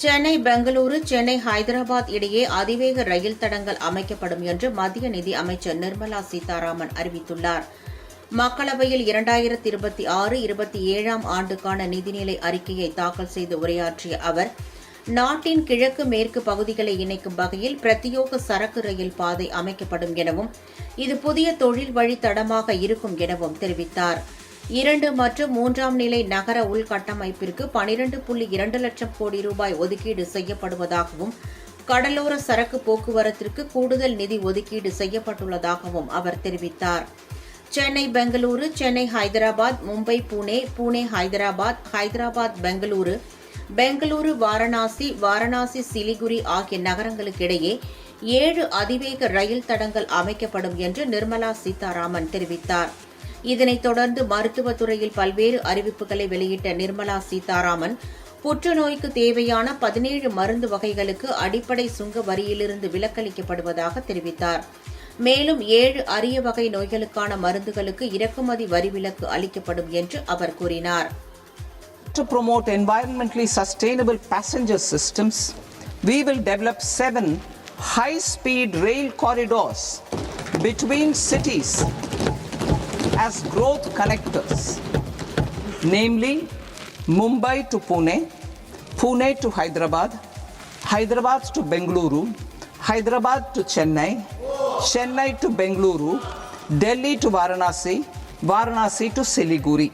சென்னை பெங்களூரு, சென்னை ஹைதராபாத் இடையே அதிவேக ரயில் தடங்கள் அமைக்கப்படும் என்று மத்திய நிதி அமைச்சர் நிர்மலா சீதாராமன் அறிவித்துள்ளார். மக்களவையில் 2026-27 ஆண்டுக்கான நிதிநிலை அறிக்கையை தாக்கல் செய்து உரையாற்றிய அவர், நாட்டின் கிழக்கு மேற்கு பகுதிகளை இணைக்கும் வகையில் பிரத்யேக சரக்கு ரயில் பாதை அமைக்கப்படும் எனவும், இது புதிய தொழில் வழித்தடமாக இருக்கும் எனவும் தெரிவித்தார். 2 மற்றும் 3ஆம் நிலை நகர உள்கட்டமைப்பிற்கு 12.2 லட்சம் கோடி ரூபாய் ஒதுக்கீடு செய்யப்படுவதாகவும், கடலோர சரக்கு போக்குவரத்திற்கு கூடுதல் நிதி ஒதுக்கீடு செய்யப்பட்டுள்ளதாகவும் அவர் தெரிவித்தார். சென்னை பெங்களூரு, சென்னை ஹைதராபாத், மும்பை புனே, புனே ஹைதராபாத், ஹைதராபாத் பெங்களூரு, பெங்களூரு வாரணாசி, வாரணாசி சிலிகுரி ஆகிய நகரங்களுக்கிடையே 7 அதிவேக ரயில் தடங்கள் அமைக்கப்படும் என்று நிர்மலா சீதாராமன் தெரிவித்தார். இதனைத் தொடர்ந்து மருத்துவத்துறையில் பல்வேறு அறிவிப்புகளை வெளியிட்ட நிர்மலா சீதாராமன், புற்றுநோய்க்கு தேவையான 17 மருந்து வகைகளுக்கு அடிப்படை சுங்க வரியிலிருந்து விலக்களிக்கப்படுவதாக தெரிவித்தார். மேலும் 7 அரிய வகை நோய்களுக்கான மருந்துகளுக்கு இறக்குமதி வரி விலக்கு அளிக்கப்படும் என்று அவர் கூறினார். To promote environmentally sustainable passenger systems, we will develop 7 high-speed rail corridors between cities as growth connectors, namely Mumbai to Pune, Pune to Hyderabad, Hyderabad to Bengaluru, Hyderabad to Chennai, Chennai to Bengaluru, Delhi to Varanasi, Varanasi to Siliguri.